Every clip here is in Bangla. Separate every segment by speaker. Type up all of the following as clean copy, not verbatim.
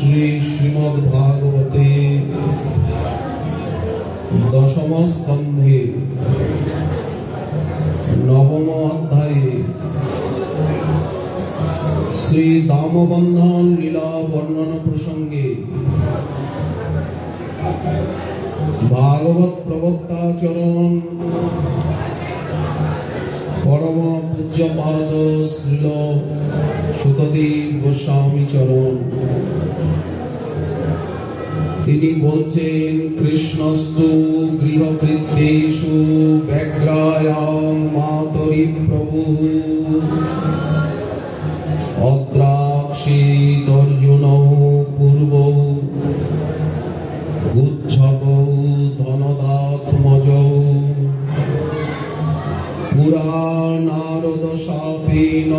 Speaker 1: শ্রী শ্রীমদ্ভাগবতে দশম স্কন্ধে নবম অধ্যায়ে শ্রী দামবন্ধন লীলা বর্ণন প্রসঙ্গে ভাগবত প্রবক্তাচরণ পরম পূজ্যপাদ শ্রীল সুখদেব গোস্বামী চরণ তিনি বলছেন, কৃষ্ণস্তু গৃহকৃত্যেষু ব্যগ্রায়াং মাতরি প্রভু অদ্রাক্ষিত অর্জুনৌ পূর্বৌ গুচ্ছবৌ ধনদাত্মজৌ পুরা নারদ শাপেন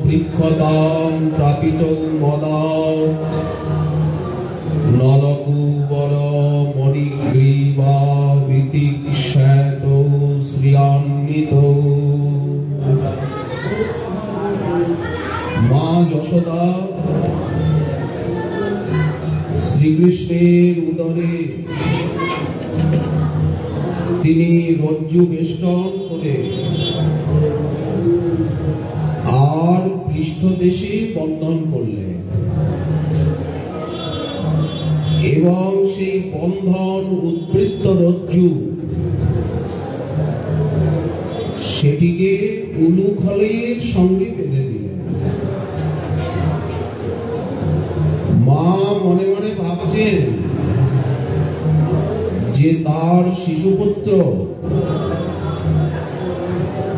Speaker 1: বৃক্ষতাং প্রাপিতৌ মদাৎ নলকুবর মণিগ্রীবা বিতিক্ষেতৌ শ্রিয়ান্বিতৌ। মা যশোদা শ্রীকৃষ্ণের উদরে তিনি রজ্জু বেষ্টন করে আর পৃষ্ঠদেশে বন্ধন করলেন এবং সেই বন্ধন উদ্বৃত্ত রজ্জু সেটিকে উলুখলের সঙ্গে বেঁধে দিলেন। মা মনে মনে ভাবছেন যে তার শিশুপুত্র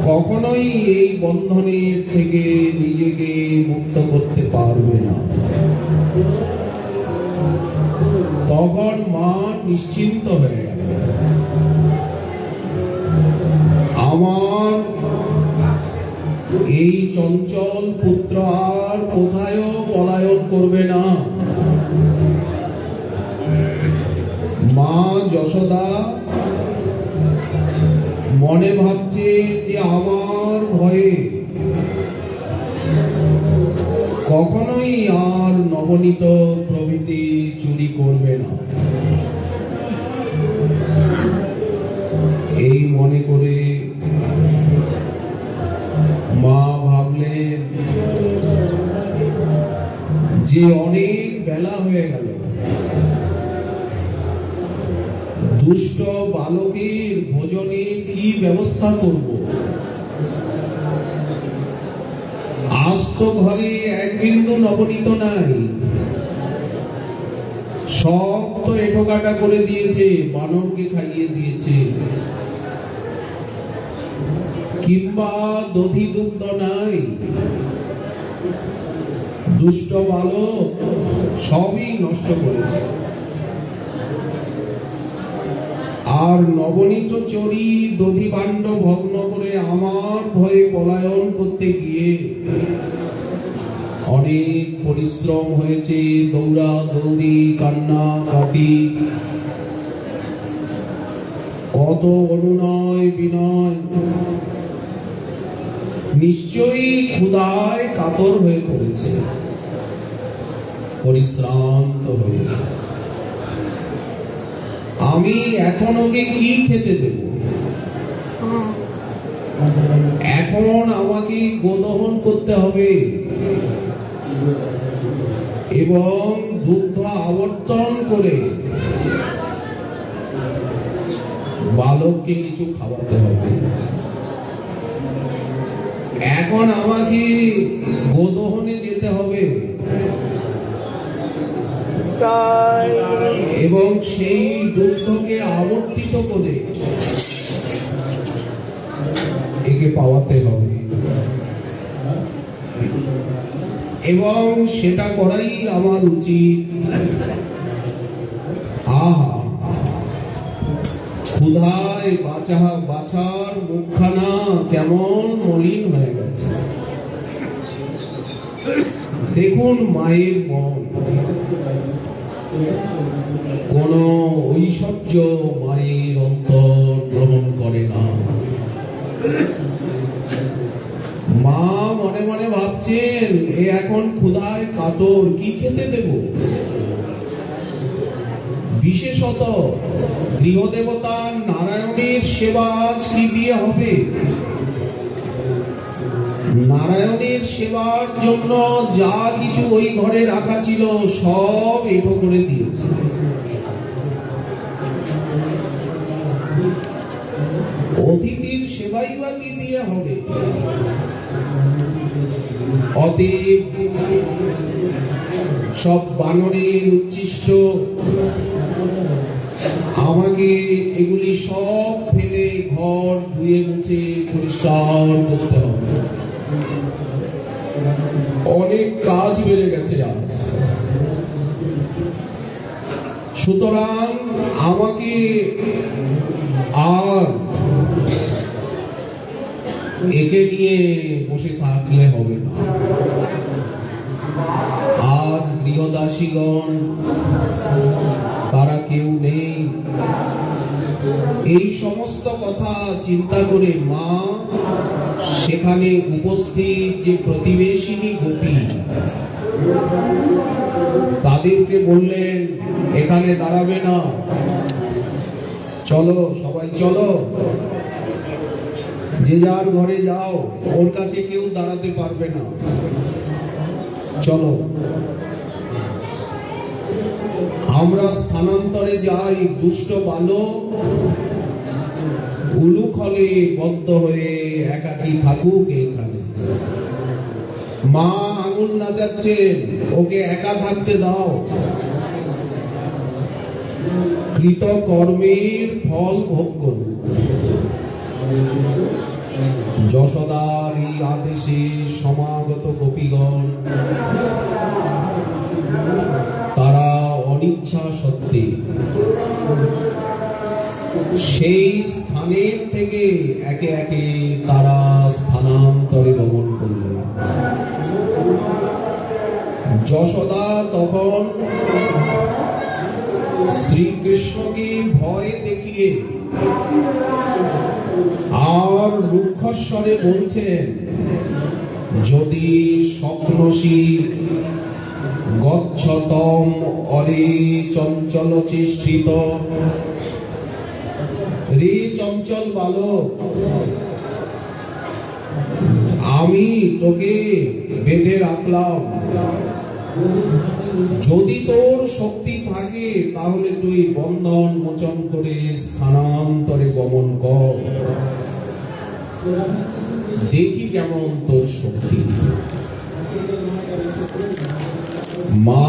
Speaker 1: কখনোই এই বন্ধনের থেকে নিজেকে মুক্ত করতে পারবে না। তখন মা নিশ্চিন্ত হয়ে গেল, আমার এই চঞ্চল পুত্র আর কোথায় পলায়ন করবে না। মা যশোদা মনে ভাবছে যে আমার ভয়ে কখনোই আর নবনীত প্রভৃতি চুরি করবে না। এই মনে করে মা ভাবলেন যে অনেক বেলা হয়ে গেল, দুষ্ট বালকের ভোজনে কি ব্যবস্থা করব। আজ তো ঘরে এক বিন্দু নবনীত নাই, সব তো এঠোকাটা করে দিয়েছে, বানরকে খাইয়ে দিয়েছে, কিংবা দধি দুগ্ধ নাই। দুষ্ট বালক সবই নষ্ট করেছে। আর নবনীত চরি দধি ভাণ্ড ভগ্ন করে আমার ভয়ে পলায়ন করতে গিয়ে অনেক পরিশ্রম হয়েছে, দৌড়া দৌড়ি, কান্না কাটি, কত অনুনয় বিনয়, নিশ্চয়ই ক্ষুধায় কাতর হয়ে পড়েছে, পরিশ্রান্ত হয়ে। আমি এখন ওকে কি খেতে দেব? এখন আমাকে গোদহন করতে হবে এবং দুগ্ধ আবর্তন করে বালককে কিছু খাওয়াতে হবে। এখন আমাকে গোদহনে যেতে হবে এবং সেই দুগ্ধকে আবর্তিত করে একে পাওয়াতে হবে এবং সেটা করাই আমার উচিত। আহা, ক্ষুধায় বাছার মুখখানা কেমন মলিন হয়ে গেছে। দেখুন মায়ের মন, কোন ঐশ্বর্য মায়ের অন্তর গ্রহণ করে না। মা মনে মনে ভাবছেন, এ এখন ক্ষুধায় কাতর, কি খেতে দেব। বিশেষত গৃহদেবতা নারায়ণের সেবা আজ কি দিয়ে হবে? নারায়ণের সেবার জন্য যা কিছু ওই ঘরে রাখা ছিল সব এঁটো করে দিয়েছে। অতিথির সেবাই বা কি দিয়ে হবে? অতএব সব বানরের উচ্ছিষ্ট আমাকে এগুলি সব ফেলে ঘর ধুয়ে মুছে পরিষ্কার করতে হবে। অনেক কাজ বেড়ে গেছে আজ। সুতরাং আমাকে আর একে নিয়ে বসে থাকলে হবে না। আজ গৃহদাসীগণ তারা কেউ নেই। এই সমস্ত কথা চিন্তা করে মা সেখানে উপস্থিত যে প্রতিবেশিনী গোপী তাদেরকে বললেন, এখানে দাঁড়াবে না, চলো সবাই চলো, যে যার ঘরে যাও, ওর কাছে কেউ দাঁড়াতে পারবে না, চলো আমরা স্থানান্তরে যাই। দুষ্ট বালক উলুখলে বদ্ধ হয়ে একাকী থাকুক এইখানে। মা আঙুল নাচাচ্ছেন, ওকে একা থাকতে দাও। কৃত কর্মের ফল ভোগ করুন। যশোদার এই আদেশে সমাগত গোপীগণ তারা অনিচ্ছা সত্ত্বে সেই স্থানের থেকে একে একে তারা স্থানান্তরে গমন করলেন। যশোদা তখন শ্রীকৃষ্ণকে ভয় দেখিয়ে আর রুক্ষস্বরে বলছেন, যদি স্বপ্নসী গচ্ছতম অরে চঞ্চল চেষ্টিত। রে চঞ্চল বালক, আমি তোকে বেঁধে রাখলাম, যদি তোর শক্তি থাকে তাহলে তুই বন্ধন মোচন করে স্থানান্তরে গমন কর, দেখি কেমন তোর শক্তি। মা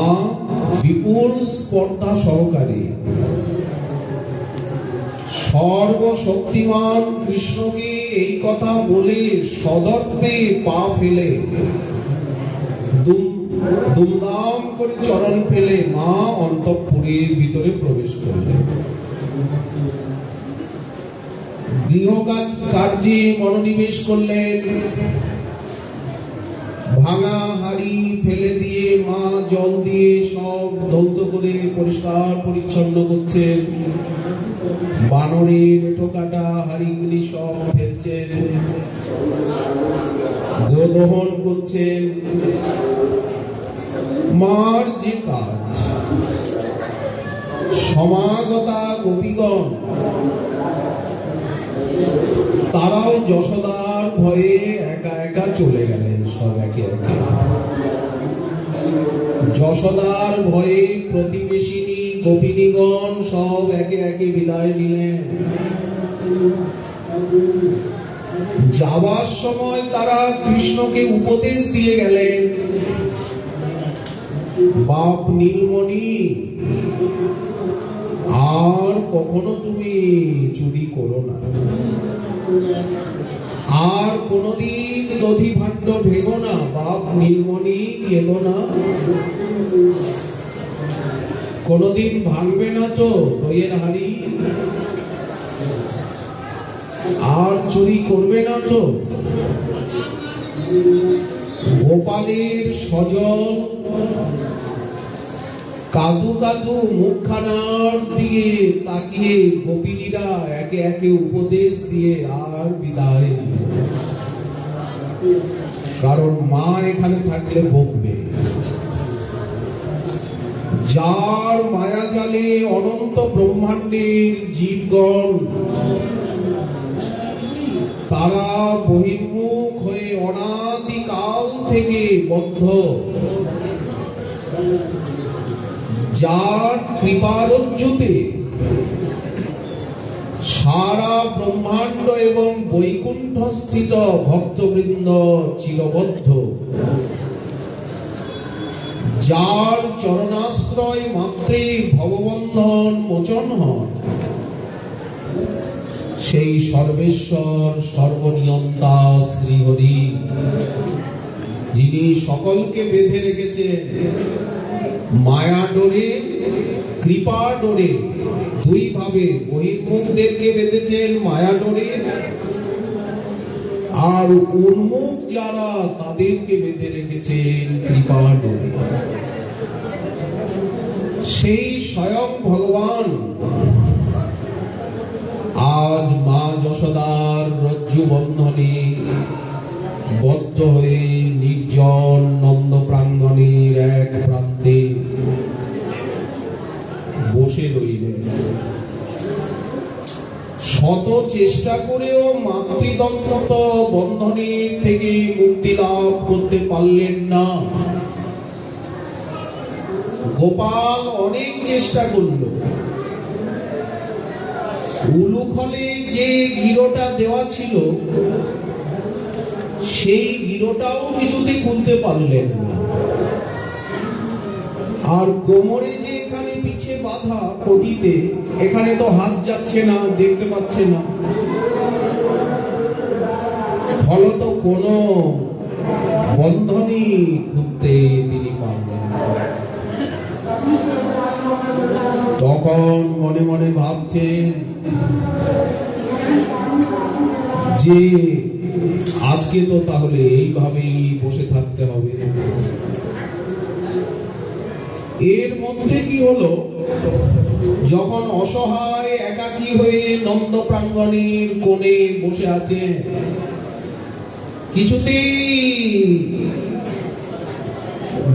Speaker 1: বিপুল স্পর্ধা সহকারে সর্বশক্তিমান কৃষ্ণকে এই কথা বলে সদর্পে পা ফেলে দুমদাম করে চরণ ফেলে মা অন্তঃপুরের ভিতরে প্রবেশ করলেন। গৃহ কার্যে মনোনিবেশ করলেন। ভাঙা হাড়ি ফেলে দিয়ে মা জল দিয়ে সব ধৌত করে পরিষ্কার পরিচ্ছন্ন করছেন। বানরের ঠোকাটা হাড়িগুলি সব ফেলছেন, গোদহন করছেন। মার যে কাজ, সমাগতা গোপীগণ তারাও যশোদার ভয়ে একা একা চলে গেলেন সব একে একে। যশোদার ভয়ে প্রতিবেশিনী গোপিনীগণ সব একে একে বিদায় নিলেন। যাবার সময় তারা কৃষ্ণকে উপদেশ দিয়ে গেলেন, বাপ নীলমণি, আর কখনো তুমি চুরি করো না, আর কোনদিন দধি ভাণ্ড ভেঙো না। বাপ নীলমণি, কেঁদো না, কোনদিন ভাঙবে না তো দইয়ের হাড়ি, আর চুরি করবে না তো। গোপালের সজল কাদু কাদু মুখখানার দিকে তাকিয়ে গোপিনীরা একে একে উপদেশ দিয়ে আর বিদায়। কারণ মা এখানে থাকলে বকবে, যার মায়াজালে অনন্ত ব্রহ্মাণ্ডের জীবগণ তারা বহির্মুখ হয়ে অনাদিকাল থেকে বদ্ধ, যার কৃপারজ্জুতে সারা ব্রহ্মাণ্ড এবং বৈকুণ্ঠস্থিত ভক্তবৃন্দ চিরবদ্ধ, যার চরণাশ্রয় মাত্রে ভববন্ধন মোচন হয়, সেই সর্বেশ্বর সর্বনিয়ন্তা শ্রীহরি, যিনি সকলকে বেঁধে রেখেছেন মায়া ডোরে, কৃপা ডোরে। দুই ভাবে বহির্মুখদেরকে বেঁধেছেন মায়া ডোরে, আর উন্মুখ যারা তাদেরকে বেঁধে রেখেছেন কৃপা ডোরে। সেই স্বয়ং ভগবান আজ মা যশোদার রজ্জু বন্ধনে বদ্ধ হয়ে নির্জন নন্দ প্রাঙ্গণের এক প্রান্তে বসে রইলেন। শত চেষ্টা করেও মাতৃদন্ত বন্ধনের থেকে মুক্তি লাভ করতে পারলেন না। গোপাল অনেক চেষ্টা করল। উলুখলে যে গিরোটা দেওয়া ছিল সেই গিরোটাও কিছুতে খুলতে পারলেন না। আর কোমরে যে এখানে পিছে বাঁধা কটিতে, এখানে তো হাত যাচ্ছে না, দেখতে পাচ্ছে না, ফলত কোন বন্ধনই খুলতে তিনি পারলেন না। তখন মনে মনে ভাবছেন যে আজকে তো তাহলে এইভাবেই বসে থাকতে হবে। এর মধ্যে কি হলো, যখন অসহায় একাকী হয়ে নন্দ প্রাঙ্গণের কোণে বসে আছে, কিছুতেই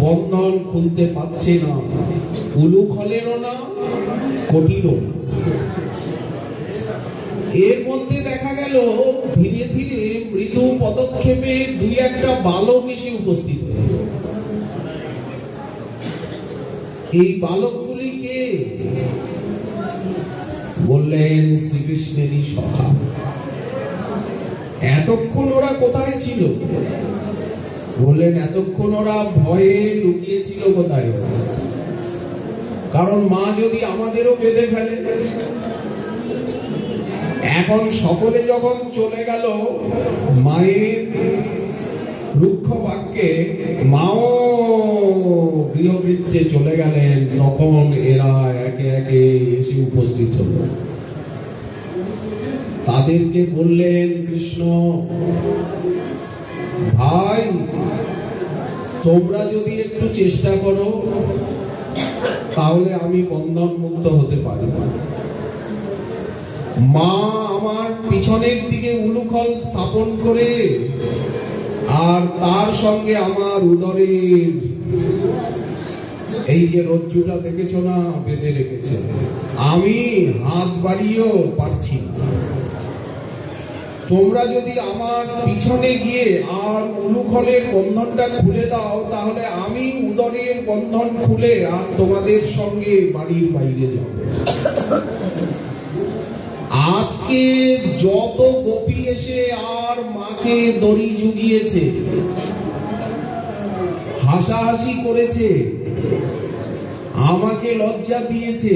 Speaker 1: বন্ধন খুলতে পারছে না, উলুখলেরও না, কঠিনও না। এর মধ্যে দেখা গেল ধীরে ধীরে মৃদু পদক্ষেপে দুই একটা বালক এসে উপস্থিত হয়েছে। এই বালকগুলিকে বললেন শ্রীকৃষ্ণেরই সখা। এতক্ষণ ওরা কোথায় ছিল? বললেন এতক্ষণ ওরা ভয়ে লুকিয়েছিল কোথায়। কারণ মা যদি আমাদেরও বেঁধে ফেলে। এখন সকলে যখন চলে গেল মায়ের রুক্ষ বাক্যে, মাও গৃহবৃত্তে চলে গেলেন, তখন এরা একে একে এসে উপস্থিত হল। তাদেরকে বললেন কৃষ্ণ, ভাই তোমরা যদি একটু চেষ্টা করো তাহলে আমি বন্ধন মুক্ত হতে পারি। মা আমার পিছনের দিকে উলুখল স্থাপন করে আর তার সঙ্গে আমার উদরের এই যে রজ্জুটা দেখেছ না বেঁধে রেখেছে, আমি হাত বাড়িয়েও পারছি না। তোমরা যদি আমার পিছনে গিয়ে আর উলুখলের বন্ধনটা খুলে দাও, তাহলে আমি উদরের বন্ধন খুলে আর তোমাদের সঙ্গে বাড়ির বাইরে যাব। আজকে যত গোপী এসে আর মাকে দড়ি জুগিয়েছে, হাসাহাসি করেছে, আমাকে লজ্জা দিয়েছে,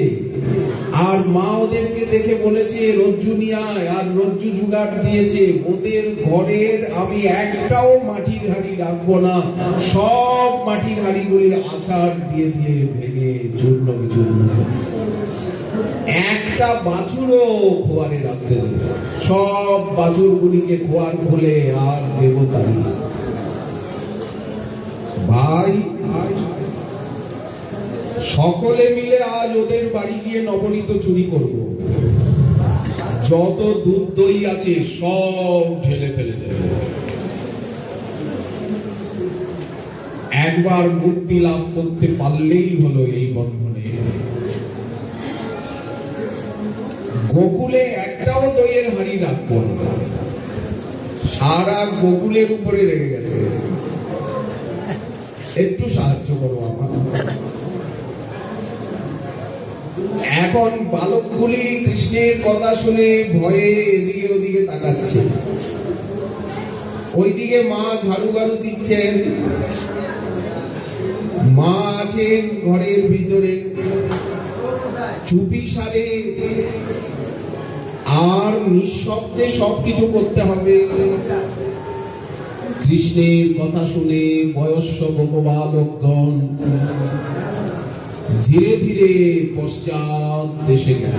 Speaker 1: আর মা ওদেরকে দেখে বলেছে রজ্জু নিয়ে আয়, আর রজ্জু জুগাড় দিয়েছে, ওদের ঘরের আমি একটাও মাটির হাঁড়ি রাখবো না, সব মাটির হাঁড়িগুলি আছাড় দিয়ে দিয়ে ভেঙে চূর্ণ বিচূর্ণ, একটা বাছুরও খোয়ারে রাখতে দেবে, সব বাছুরগুলিকে খোয়ার খুলে আর দেবতারি। ভাই সকলে মিলে আজ ওদের বাড়ি গিয়ে নবনীত চুরি করব, যত দুধ দই আছে সব ঢেলে ফেলে দেব, একবার মুক্তি লাভ করতে পারলেই হলো এই বন্ধনে। গোকুলে একটাও দইয়ের হাঁড়ি রাখবো না, সারা গোকুলের উপরে রেগে গেছে। একটু সাহায্য করো আমার। এখন বালকগুলি কৃষ্ণের কথা শুনে ভয়ে এদিকে ওদিকে তাকাচ্ছে। ওইদিকে মা ঝাড়ু ঝাড়ু দিচ্ছেন, মা আছেন ঘরের ভিতরে চুপি সারে, আর নিঃশব্দে সবকিছু করতে হবে। কৃষ্ণের কথা শুনে বয়স্ক গোপবালকগণ ধীরে ধীরে পশ্চাৎ দেশে গেল।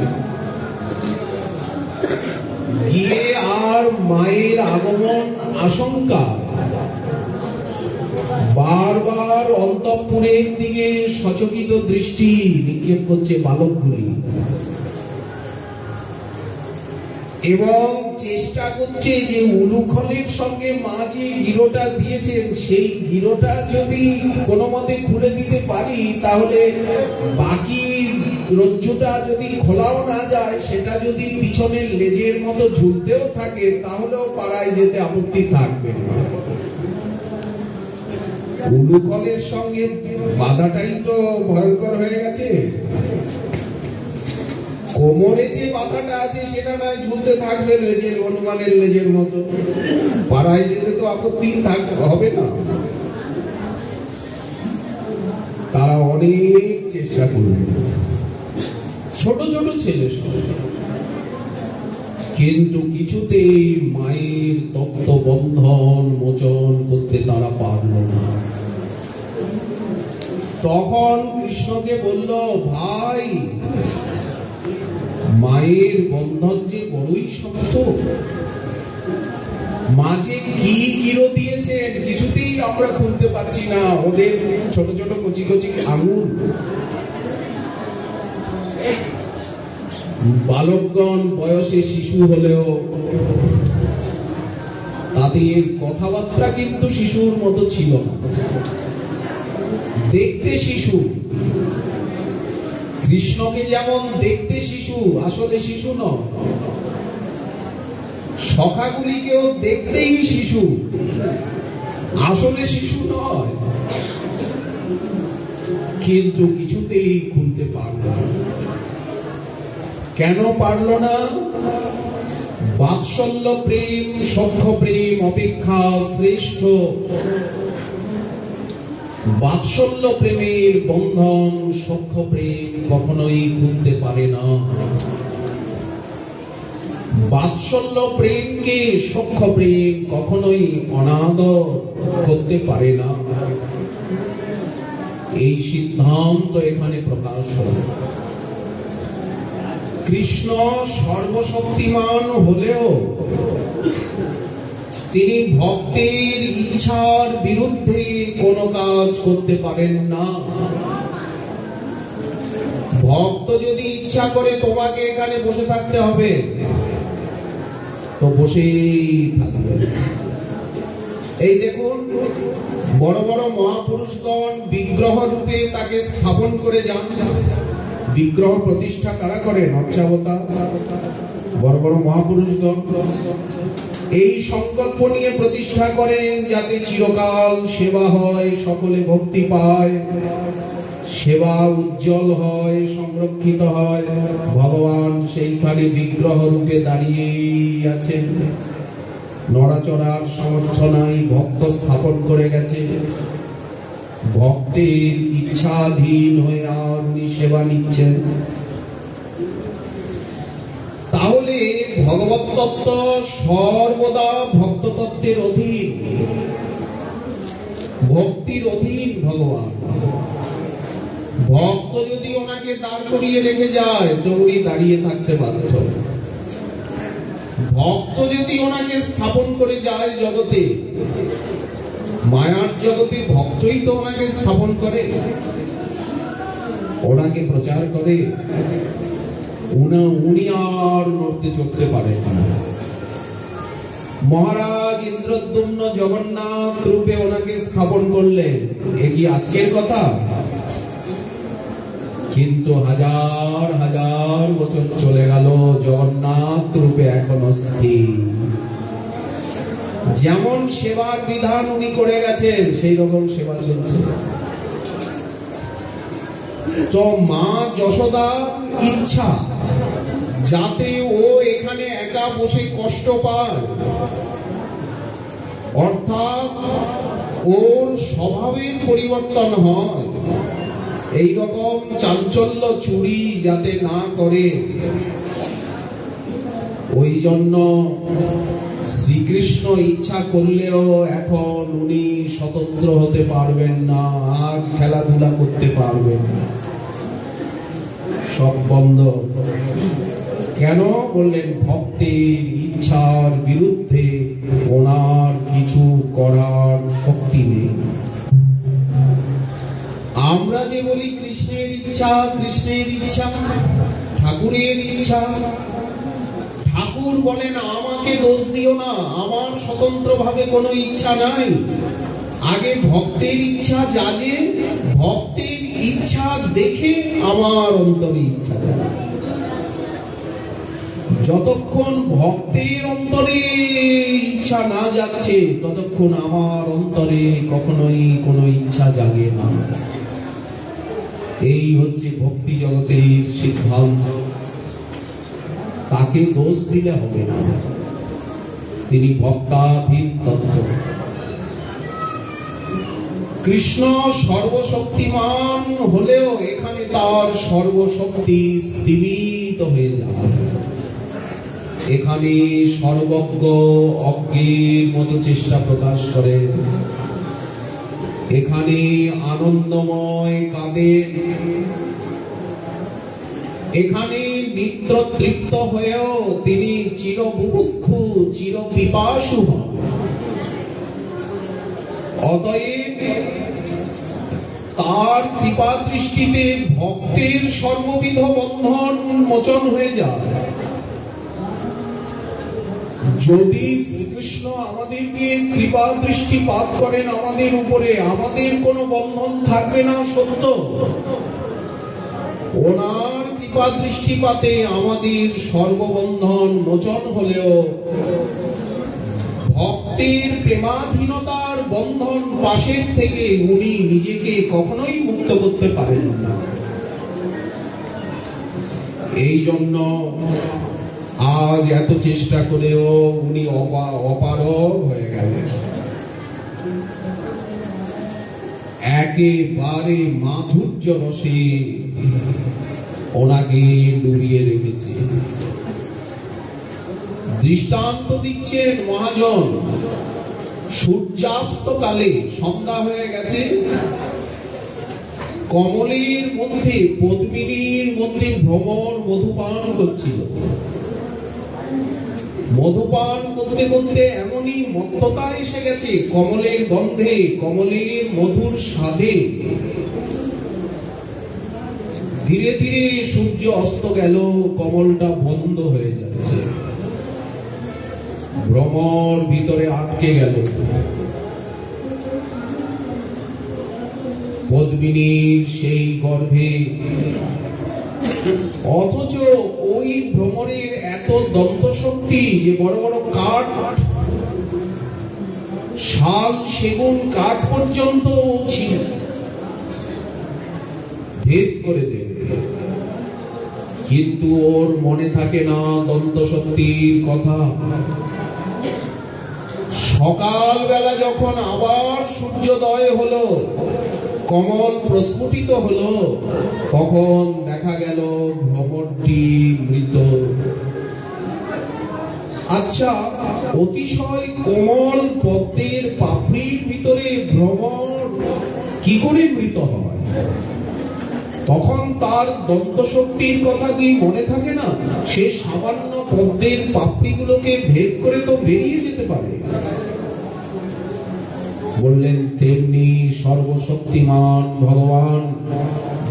Speaker 1: গিয়ে আর মায়ের আগমন আশঙ্কা বারবার অন্তঃপুরের দিকে সচকিত দৃষ্টি নিক্ষেপ করছে বালকগুলি, এবং চেষ্টা করছে যে উলুখলের সঙ্গে মা যে গিরোটা দিয়েছেন সেই গিরোটা যদি কোনো মতে খুলে দিতে পারি, তাহলে বাকি রজ্জুটা যদি খোলাও না যায়, সেটা যদি পিছনের লেজের মতো ঝুলতেও থাকে, তাহলেও পাড়ায় যেতে আপত্তি থাকবে না। উলুখলের সঙ্গে বাধাটাই তো ভয়ঙ্কর হয়ে গেছে। কোমরে যে বাধাটা আছে সেটা নয় ঝুলতে থাকবে লেজের, হনুমানের লেজের মতো, পাড়ায় যেতে তো আপত্তি হবে না। তারা অনেক চেষ্টা করবে, ছোট ছোট ছেলে সব, কিন্তু কিছুতেই মায়ের তত্ত্ববন্ধন মোচন করতে তারা পারল না। তখন কৃষ্ণকে বলল, ভাই, মায়ের বন্ধন যে বড়ই শক্ত, মাঝে কি গিরো দিয়েছেন কিছুতেই আমরা খুলতে পারছি না। ওদের ছোট ছোট কচি কচি আঙুল। বালকগণ বয়সে শিশু হলেও তাদের কথাবার্তা কিন্তু শিশুর মতো ছিল না। দেখতে শিশু, কৃষ্ণকে যেমন দেখতে শিশু, আসলে শিশু নয়। সখাগুলিকেও দেখতেই শিশু, আসলে শিশু নয়। কিন্তু কিছুতেই খুলতে পারল না। কেন পারল না? বাৎসল্য প্রেম, সখ্য প্রেম অপেক্ষা শ্রেষ্ঠ। বাৎসল্য প্রেমের বন্ধন সখ্য প্রেম কখনোই খুলতে পারে না। বাৎসল্য প্রেমকে সখ্য প্রেম কখনোই অনাদর করতে পারে না। এই সিদ্ধান্ত এখানে প্রকাশ হল। কৃষ্ণ সর্বশক্তিমান হলেও তিনি ভক্তের ইচ্ছার বিরুদ্ধে কোনো কাজ করতে পারেন না। ভক্ত যদি ইচ্ছা করে তোমাকে এখানে বসে থাকতে হবে, তো বসেই থাকবে। এই দেখুন, বড় বড় মহাপুরুষগণ বিগ্রহ রূপে তাকে স্থাপন করে যান। বিগ্রহ প্রতিষ্ঠা কারা করেন? অর্চাবতার বড় বড় মহাপুরুষগণ এই সংকল্প নিয়ে প্রতিষ্ঠা করেন, যাতে চিরকাল সেবা হয়, সকলে ভক্তি পায়, সেবা উজ্জ্বল হয়, সংরক্ষিত হয়। ভগবান সেইখানে বিগ্রহ রূপে দাঁড়িয়েই আছেন, নড়াচড়ার সামর্থ্য নাই, ভক্ত স্থাপন করে গেছে। ভক্তের ইচ্ছাধীন হয়ে আর উনি সেবা নিচ্ছেন। তাহলে ভগবত তত্ত্ব সর্বদা ভক্ত তত্ত্বের অধীন, ভক্তির অধীন ভগবান। ভক্ত যদি ওনাকে দাঁড় করিয়ে রেখে যায় তো উনি দাঁড়িয়ে থাকতে বাধ্য। ভক্ত যদি ওনাকে স্থাপন করে যায় জগতে, মায়ার জগতে, ভক্তই তো ওনাকে স্থাপন করে, ওনাকে প্রচার করে। উনি আর নড়তে চড়তে পারেন না। মহারাজ ইন্দ্রদ্যুম্ন জগন্নাথ রূপে ওনাকে স্থাপন করলেন। এ কি আজকের কথা? কিন্তু হাজার হাজার বছর চলে গেল, জগন্নাথ রূপে এখনো স্থির। যেমন সেবার বিধান উনি করে গেছেন, সেই রকম সেবা চলছে। তো মা যশোদার ইচ্ছা যাতে ও এখানে একা বসে কষ্ট পায়, অর্থাৎ ওর স্বভাবের পরিবর্তন হয়, এই রকম চাঞ্চল্য চুরি যাতে না করে, ওই জন্য শ্রীকৃষ্ণ ইচ্ছা করলেও এখন উনি স্বতন্ত্র হতে পারবেন না, আজ খেলাধুলা করতে পারবেন না, সব বন্ধ। কেন বললেন? ভক্তের ইচ্ছার বিরুদ্ধে ওনার কিছু করার শক্তি নেই। আমরা যে বলি কৃষ্ণের ইচ্ছা, কৃষ্ণের ইচ্ছা, ঠাকুরের ইচ্ছা, ঠাকুর বলেন আমাকে দোষ দিও না, আমার স্বতন্ত্র ভাবে কোনো ইচ্ছা নাই, আগে ভক্তের ইচ্ছা জাগে, ভক্তের ইচ্ছা দেখে আমার অন্তরে ইচ্ছা জাগে। যতক্ষণ ভক্তের অন্তরে ইচ্ছা না যাচ্ছে, ততক্ষণ আমার অন্তরে কখনোই কোনো ইচ্ছা জাগে না। এই হচ্ছে ভক্তি জগতের সিদ্ধান্ত। তাকে দোষ দিলে হবে না, তিনি ভক্তাধীন তত্ত্ব। কৃষ্ণ সর্বশক্তিমান হলেও এখানে তার সর্বশক্তি স্তীমিত হয়ে যায়। এখানে সর্বজ্ঞ অজ্ঞের মতো চেষ্টা প্রকাশ করে, এখানে আনন্দময় কাঁদেন, এখানে নিত্য তৃপ্ত হয়েও তিনি চির বুভুক্ষু, চির পিপাসু। অতএব তার কৃপা দৃষ্টিতে ভক্তের সর্ববিধ বন্ধন মোচন হয়ে যায়। যদি শ্রীকৃষ্ণ আমাদেরকে কৃপা দৃষ্টিপাত করেন আমাদের উপরে, আমাদের কোনো বন্ধন থাকবে না, সত্য। ওনার কৃপা দৃষ্টিপাতে আমাদের সর্ববন্ধন মোচন হলেও ভক্তের প্রেমাধীনতার বন্ধন পাশের থেকে উনি নিজেকে কখনোই মুক্ত করতে পারেন না। এই জন্য আজ এত চেষ্টা করেও উনি অপারগ হয়ে গেলেন, একেবারে মাধুর্য রসে ওনাকে ডুবিয়ে রেখেছে। দৃষ্টান্ত দিচ্ছেন মহাজন, সূর্যাস্ত কালে সন্ধ্যা হয়ে গেছে, কমলের মধ্যে পদ্মিনীর মধ্যে ভ্রমর মধুপান করছিল। মধুপান করতে করতে এমনই মত্ততা এসে গেছে, কমলের গন্ধে, কমলের মধুর স্বাদে। ধীরে ধীরে সূর্য অস্ত গেল, কমলটা বন্ধ হয়ে যাচ্ছে, ভ্রমর ভিতরে আটকে গেল। পদ্মিনীর সেই গর্ভে, অথচ ওই ভ্রমরের এত দন্ত শক্তি যে বড় বড় কাঠ, শাল সেগুন কাঠ পর্যন্ত ছিল, ভেদ করে দেবে। কিন্তু ওর মনে থাকে না দন্ত শক্তির কথা। সকালবেলা যখন আবার সূর্যোদয় হলো, কমল প্রস্ফুটিত হলো, তখন দেখা গেল ভ্রমরটি মৃত। আচ্ছা, অতিশয় কোমল পদ্মের পাপড়ির ভিতরে ভ্রমর কি করে মৃত হয়? তখন তার দন্ত শক্তির কথা কি মনে থাকে না? সে সামান্য পদ্মের পাপড়িগুলোকে ভেদ করে তো বেরিয়ে যেতে পারে। বললেন তেমনি সর্বশক্তিমান ভগবান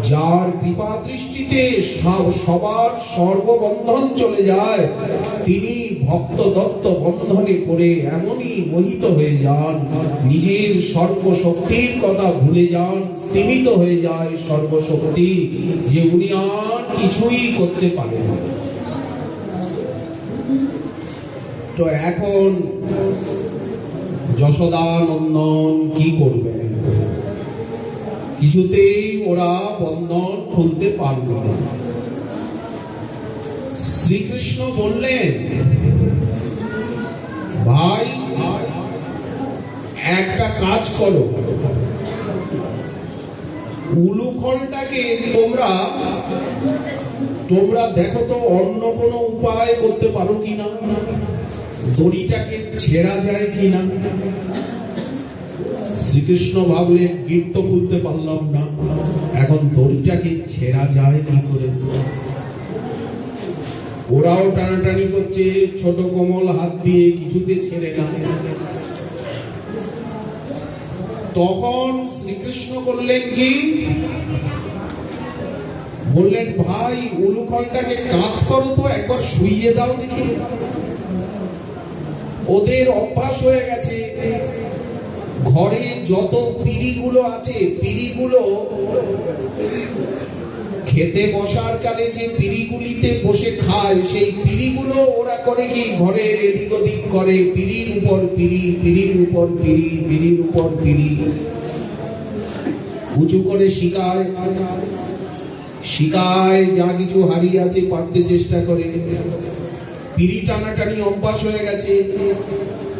Speaker 1: যার কৃপা দৃষ্টিতে সবার সর্ববন্ধন চলে যায়, তিনি ভক্ত দত্ত বন্ধনে পড়ে এমনই মোহিত হয়ে যান, নিজের সর্বশক্তির কথা ভুলে যান, স্তীমিত হয়ে যায় সর্বশক্তি, যে উনি আর কিছুই করতে পারেন না। তো এখন যশোদা নন্দন কি করবেন? কিছুতেই ওরা বন্ধন খুলতে পারল না। শ্রীকৃষ্ণ বললেন, ভাই একটা কাজ করো, উলুখলটাকে তোমরা দেখো তো অন্য কোনো উপায় করতে পারো কিনা, দড়িটাকে ছেঁড়া যায় কিনা। শ্রীকৃষ্ণ ভাবলেন, গিট তো খুলতে পারলাম না, এখন দড়িটাকে ছেঁড়া যায় কি করে? ওরাও টানাটানি করছে ছোট কোমল হাত দিয়ে, কিছুতে ছেড়ে না। তখন শ্রীকৃষ্ণ বললেন কি, বললেন, ভাই উলুখলটাকে কাত করো তো, একবার শুইয়ে দাও দেখি। ওদের অভ্যাস হয়ে গেছে, ঘরে যত পিঁড়িগুলো আছে, পিঁড়িগুলো খেতে বসার কালে যে পিঁড়িগুলিতে বসে খায়, সেই পিঁড়িগুলো ওরা করে কি, ঘরের এদিক ওদিক করে, পিঁড়ির উপর পিঁড়ি, পিঁড়ির উপর পিঁড়ি, পিঁড়ির উপর পিঁড়ি উঁচু করে শিকায় যা কিছু হারিয়ে আছে পারতে চেষ্টা করে। পিঁড়ি টানাটানি অভ্যাস হয়ে গেছে।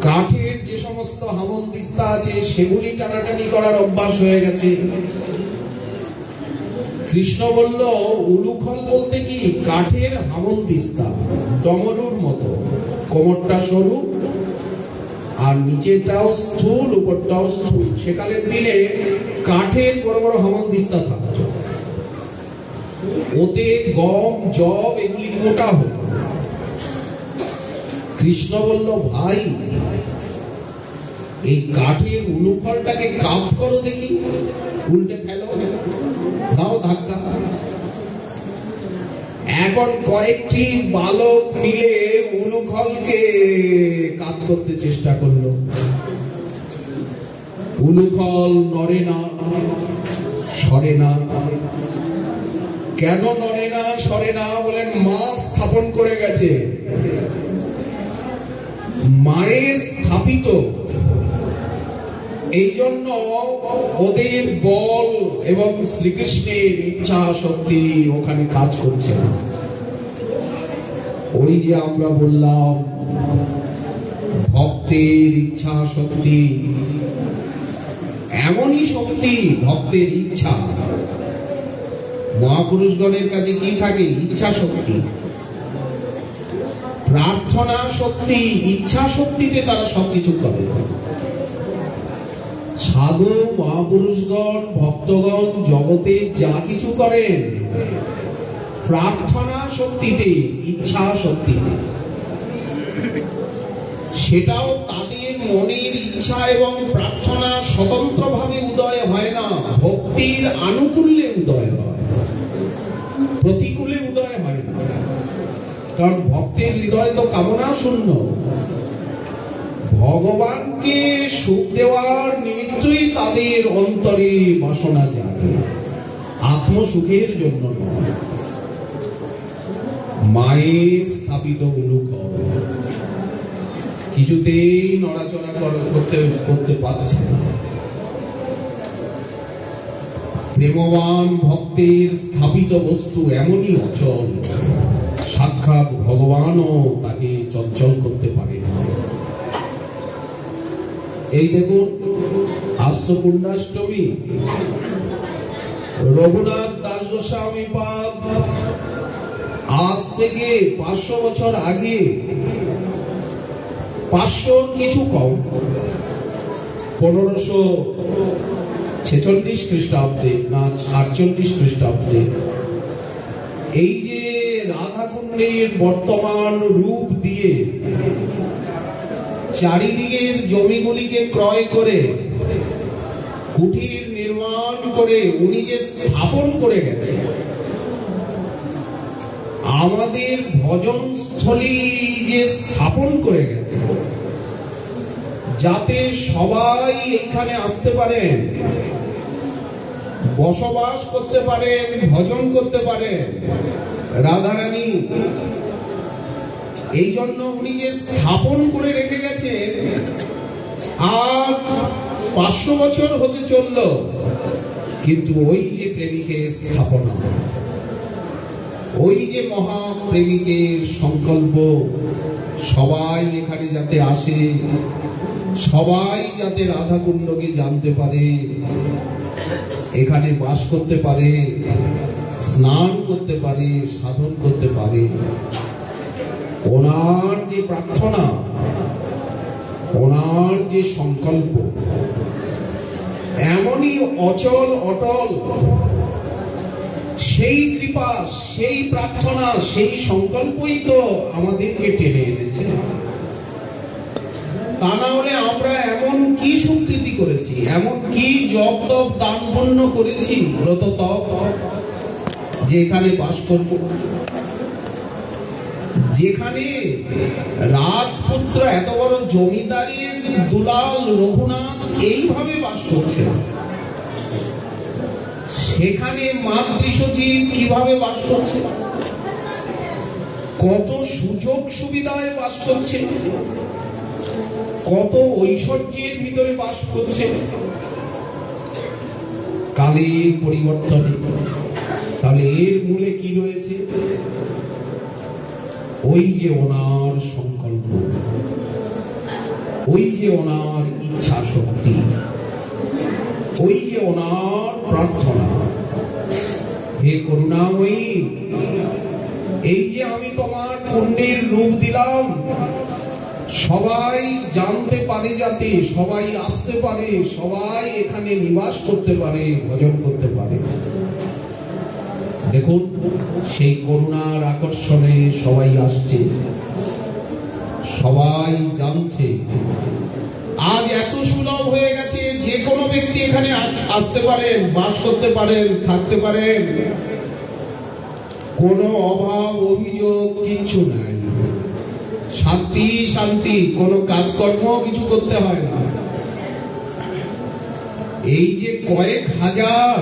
Speaker 1: কাঠের যে সমস্ত হামল দিস্তা আছে, সেগুলি টানাটানি করার অভ্যাস হয়ে গেছে। কৃষ্ণ বলল, উলুখল বলতে কি, কাঠের হামল দিস্তা, ডমরুর মতো, কোমরটা সরু আর নিচেটাও স্থূল, উপরটাও স্থূল। সেকালের দিনে কাঠের বড় বড় হামল দিস্তা থাকতো, ওতে গম জব এগুলি মোটা হতো। কৃষ্ণ বলল, ভাই এই কাঠের উলুখলটাকে কাত করো দেখি, উল্টে ফেলো, দাও ধাক্কা। এখন কয়েকটি বালক মিলে উলুখলকে কাত করতে চেষ্টা করলো। উলুখল নড়ে না, সরে না। কেন নড়ে না, সরে না? বলেন, মা স্থাপন করে গেছে, মায়ের স্থাপিত, এই জন্য ওদের বল এবং শ্রীকৃষ্ণের ইচ্ছা শক্তি ওখানে কাজ করছে না। ওই যে আমরা বললাম, ভক্তের ইচ্ছা শক্তি এমনই শক্তি, ভক্তের ইচ্ছা। মহাপুরুষগণের কাছে কি থাকে? ইচ্ছা শক্তি, প্রার্থনা শক্তি, ইচ্ছা শক্তিতে তারা সবকিছু করে। সাধু মহাপুরুষগণ, ভক্তগণ জগতে যা কিছু করেন, প্রার্থনা শক্তিতে, ইচ্ছা শক্তিতে। সেটাও তাদের মনের ইচ্ছা এবং প্রার্থনা স্বতন্ত্রভাবে উদয় হয় না, ভক্তির আনুকূল্যে উদয় হয়, প্রতিকূলে উদয় হয় না। কারণ ভক্তের হৃদয় তো কামনা শূন্য। ভগবানকে সুখ দেওয়ার নিমিত্তই তাদের অন্তরে বাসনা জাগে, আত্মসুখের জন্য নয়। মায়ের স্থাপিত উলুখল কিছুতেই নড়াচড়া করতে পারছে না। প্রেমবান ভক্তের স্থাপিত বস্তু এমনই অচল, সাক্ষাৎ ভগবানও তাকে চঞ্চল করতে পারে না। এই দেখুন, আজ তো পূর্ণাষ্টমী, রঘুনাথ দাস গোস্বামী পাদ আজ থেকে 500 বছর আগে, 500 কিছু কম, 1546 খ্রিস্টাব্দে না 48 খ্রিস্টাব্দে, এই যে রাধাকুণ্ডের বর্তমান রূপ দিয়ে চারিদিকের জমিগুলিকে ক্রয় করে কুটির নির্মাণ নির্মাণ করে উনি যে স্থাপন করে গেছে, আমাদের ভজনস্থলী যে স্থাপন করে গেছে, যাতে সবাই এখানে আসতে পারেন, বসবাস করতে পারেন, ভজন করতে পারেন রাধারানী। এই জন্য উনি যে স্থাপন করে রেখে গেছেন, আজ 500 বছর হতে চলল, কিন্তু ওই যে প্রেমিকের স্থাপনা, ওই যে মহাপ্রেমিকের সংকল্প, সবাই এখানে যাতে আসে, সবাই যাতে রাধা কুণ্ডকে জানতে পারে, এখানে বাস করতে পারে, স্নান করতে পারে, সাধন করতে পারে, ওনার যে প্রার্থনা, ওনার যে সংকল্প এমনই অচল অটল, সেই কৃপা, সেই প্রার্থনা, সেই সংকল্পই তো আমাদেরকে টেনে এনেছে। তা না হলে আমরা এমন কি স্বীকৃতি করেছি, এমন কি জপ তপ দান পুণ্য করেছি, ব্রত তপ, যে এখানে বাস করব। যেখানে রাজপুত্র, এত বড় জমিদারের দুলাল রঘুনাথ এইভাবে বাস করছে, সেখানে মাতৃসচিব কিভাবে বাস করছে, কত সুযোগ সুবিধায় বাস করছে, কত ঐশ্বর্যের ভিতরে বাস করছে। কালের পরিবর্তনে, তাহলে এর মূলে কি রয়েছে? ওই যে ওনার সংকল্প, ওই যে ওনার ইচ্ছা শক্তি, ওই যে ওনার প্রার্থনা। হে করুণাময়ী, এই যে আমি তোমার পুণ্যের রূপ দিলাম, সবাই জানতে পারে, যাতে সবাই আসতে পারে, সবাই এখানে নিবাস করতে পারে, ভজন করতে পারে। দেখুন, সেই করুণার আকর্ষণে সবাই আসছে, সবাই জানছে। আজ এত সুলভ হয়ে গেছে, যে কোনো ব্যক্তি এখানে আসতে পারেন, বাস করতে পারেন, থাকতে পারেন, কোনো অভাব অভিযোগ কিচ্ছু নাই, শান্তি শান্তি, কোনো কাজকর্ম কিছু করতে হয় না। এই যে কয়েক হাজার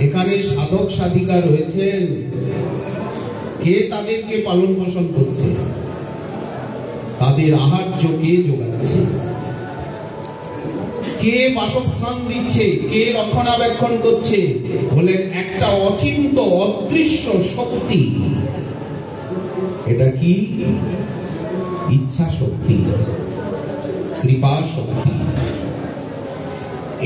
Speaker 1: এখানে সাধক সাধিকা রয়েছেন, কে তাদেরকে পালন পোষণ করছে, তাদের আহার্য কে যোগাচ্ছে, কে বাসস্থান দিচ্ছে, কে রক্ষণাবেক্ষণ করছে? বলেন একটা অচিন্ত অদৃশ্য শক্তি। এটা কি? ইচ্ছা শক্তি, কৃপা শক্তি।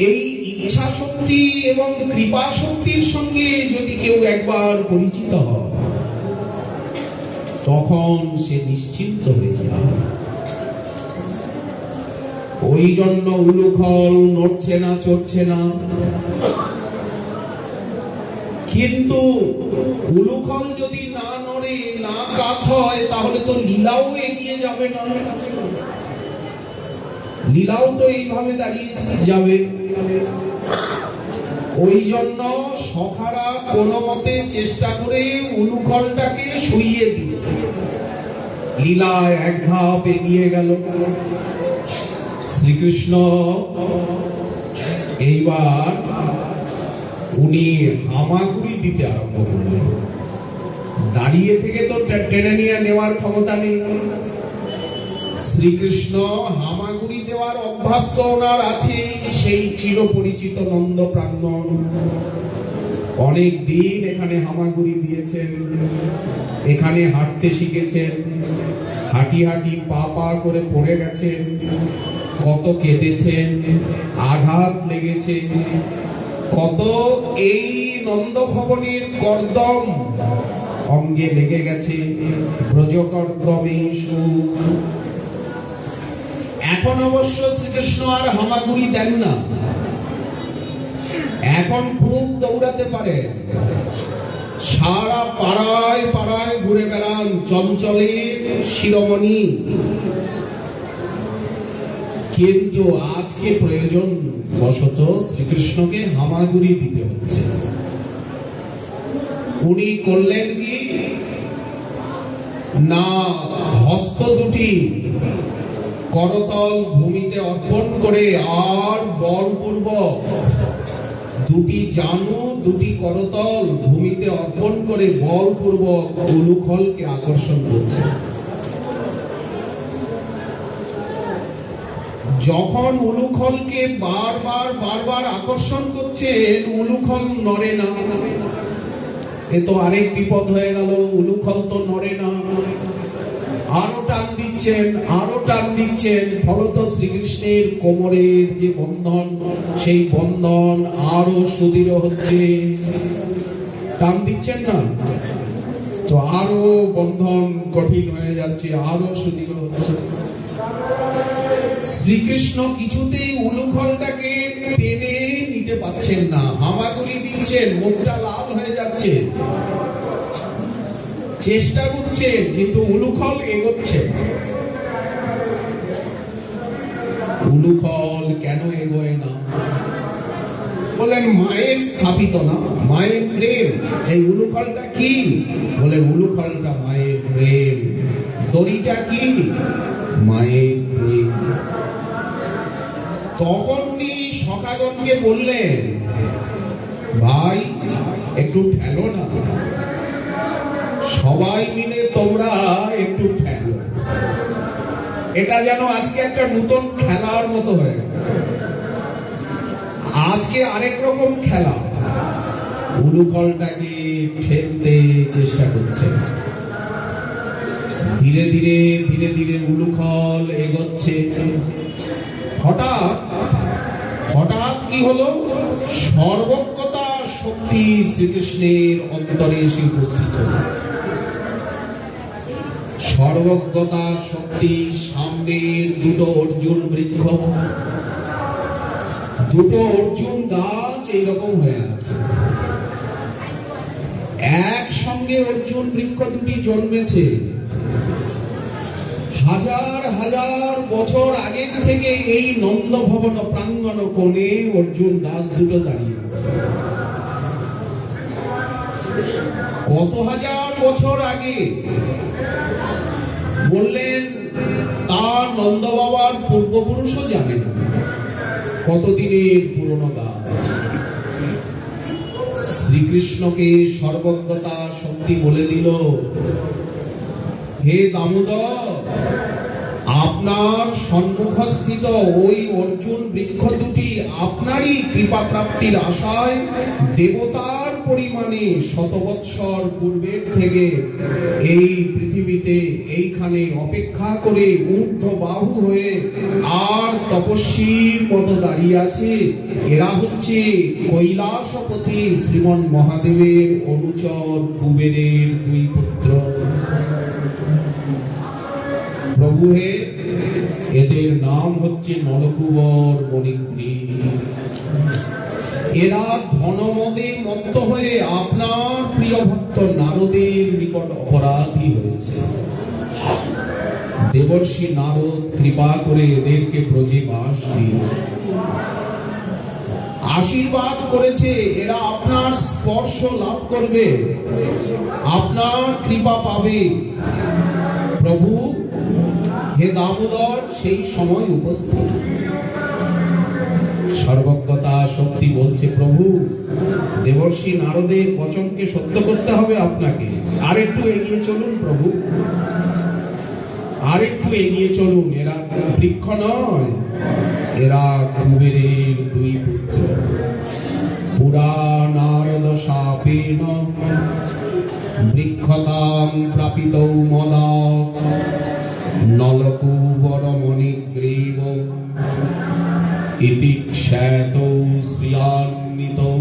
Speaker 1: এই ইচ্ছা শক্তি এবং কৃপা শক্তির সঙ্গে যদি কেউ একবার পরিচিত হয়, তখন সে নিশ্চিন্ত হয়ে যায়। ওই জন্য উলুখল নড়ছে না, চড়ছে না। কিন্তু উলুখল যদি না নড়ে, না কাত হয়, তাহলে তো লীলাও এগিয়ে যাবে না, লীলাও তো এইভাবে দাঁড়িয়ে যাবে। ওই জন্য সখারা কোনো মতে চেষ্টা করে উলুখলটাকে শুইয়ে দিল, লীলায় এক ধাপ এগিয়ে গেল। শ্রীকৃষ্ণ এইবার উনি হামাগুড়ি দিতে আরম্ভ করলেন। দাঁড়িয়ে থেকে তো টেনে নিয়ে নেওয়ার ক্ষমতা নেই। শ্রীকৃষ্ণ হামাগুড়ি দেওয়ার অভ্যাস তো ওনার আছে, সেই চিরপরিচিত নন্দ প্রাঙ্গণ। অনেক দিন এখানে হামাগুড়ি দিয়েছেন, এখানে হাঁটতে শিখেছেন, হাঁটি হাঁটি পা পা করে পড়ে গেছেন, কত কেঁদেছেন, আঘাত লেগেছে, কত এই নন্দ ভবনের কর্দম অঙ্গে লেগে গেছে, ব্রজকর্দমে সুখ। এখন অবশ্য শ্রীকৃষ্ণ আর হামাগুড়ি দেন না, এখন খুব দৌড়াতে পারে, সারা পাড়ায় পাড়ায় ঘুরে বেড়ান চঞ্চলের শিরোমণি। কিন্তু আজকে প্রয়োজন বশত শ্রীকৃষ্ণকে হামাগুড়ি দিতে হচ্ছে। উনি করলেন কি না, হস্ত দুটি করতল ভূমিতে অর্পণ করে আর বলপূর্বক দুটি জানু দুটি করতল ভূমিতে অর্পণ করে বলপূর্বক উলুখলকে আকর্ষণ করছে। যখন উলুখলকে বারবার আকর্ষণ করছেন, উলুখল নড়ে না। এ তো আরেক বিপদ হয়ে গেল, উলুখল তো নড়ে না। আরো টান দিচ্ছেন, ফলত শ্রীকৃষ্ণের কোমরের যে বন্ধন, সেই বন্ধন আরো সুদৃঢ় হচ্ছে। টান দিচ্ছেন না তো আরো বন্ধন কঠিন হয়ে যাচ্ছে, আরো সুদৃঢ় হচ্ছে। শ্রীকৃষ্ণ কিছুতেই উলুখলটাকে টেনে নিতে পারছেন না, হামাগুড়ি দিচ্ছেন, মুখটা লাল হয়ে যাচ্ছে, চেষ্টা করছেন কিন্তু উলুখল এগোচ্ছে। উলুখল কেন এগোয় না? বলেন মায়ের স্থাপিত না, মায়ের প্রেম। এই উলুখলটা কি? বলেন উলুখলটা মায়ের প্রেম। দড়িটা কি? মায়ের প্রেম। তখন উনি সখাগণকে বললেন, ভাই একটু ঠেলো না, সবাই মিলে তোমরা একটু ঠেলো। এটা যেন আজকে একটা নতুন খেলার মতো হয়ে গেল। আজকে আরেক রকম খেলা, উলুখলটাকে ঠেলতে চেষ্টা করছে। ধীরে ধীরে উলুখল এগোচ্ছে। হঠাৎ কি হলো? সর্বজ্ঞতা শক্তি শ্রীকৃষ্ণের অন্তরে এসে উপস্থিত হল। সর্বজ্ঞতা শক্তি, সামনের দুটো অর্জুন বৃক্ষ, দুটো অর্জুন গাছ এইরকম হয়ে আছে। একসঙ্গে অর্জুন বৃক্ষ দুটি জন্মেছে। হাজার বছর আগে থেকে এই নন্দ ভবন প্রাঙ্গণ কোণে অর্জুন গাছ দুটো দাঁড়িয়ে আছে। কত হাজার বছর আগে বললেন, তার নন্দ বাবার পূর্বপুরুষও জানেন কতদিনের পুরনো গাছ। শ্রীকৃষ্ণকে সর্বজ্ঞতা শক্তি বলে দিল, হে দামোদর, আপনার সম্মুখস্থিত ওই অর্জুন বৃক্ষ দুটি আপনারই কৃপা প্রাপ্তির আশায় দেবতার পরিমাণে শত বৎসর পূর্বের থেকে এই পৃথিবীতে এইখানে অপেক্ষা করে ঊর্ধ্ব বাহু হয়ে আর তপস্বীর মতো দাঁড়িয়ে আছে। এরা হচ্ছে কৈলাসপতি শ্রীমন মহাদেবের অনুচর কুবেরের দুই পুত্র। প্রভু হে, এদের নাম হচ্ছে নলকুবর মণিগ্রীব। এরা ধনমদে মত্ত হয়ে আপনার প্রিয় ভক্ত নারদের নিকট অপরাধী হয়েছে। দেবর্ষি নারদ কৃপা করে এদেরকে ব্রজেবাস দিয়েছে, আশীর্বাদ করেছে এরা আপনার স্পর্শ লাভ করবে, আপনার কৃপা পাবে। প্রভু হে দামোদর সেই সময় উপস্থিত। সর্বজ্ঞতা শক্তি বলছে, প্রভু দেবর্ষি নারদের বচনকে সত্য করতে হবে আপনাকে। আর একটু এগিয়ে চলুন প্রভু, আর একটু এগিয়ে চলুন। এরা বৃক্ষ নয়, এরা কুবেরের দুই পুত্র। পুরা নারদ শাপেন বৃক্ষতাং প্রাপিত মদা নলকুবর মণিগ্রীব ইতি খ্যাতৌ শ্রিয়ান্বিতৌ।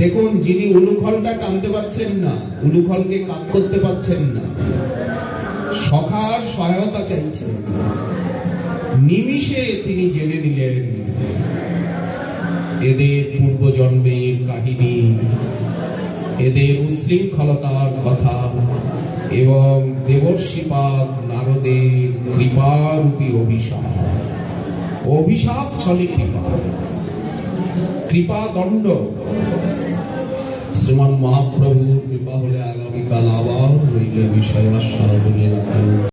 Speaker 1: দেখুন, যিনি উলুখলটা টানতে পারছেন না, উলুখলকে কাট করতে পারছেন না, সখার সহায়তা চাইছেন, নিমিষে তিনি জেনে নিলেন এদের পূর্বজন্মের কাহিনী, এদের উচ্ছৃঙ্খলতার কথা এবং দেবর্ষিপাদ নারদের কৃপারূপী অভিশাপ। অভিশাপ ছলে কৃপা, কৃপা দণ্ড। শ্রীমান মহাপ্রভুর কৃপা হলে আগামীকাল আবার রইলে বিষয় আশ্বাস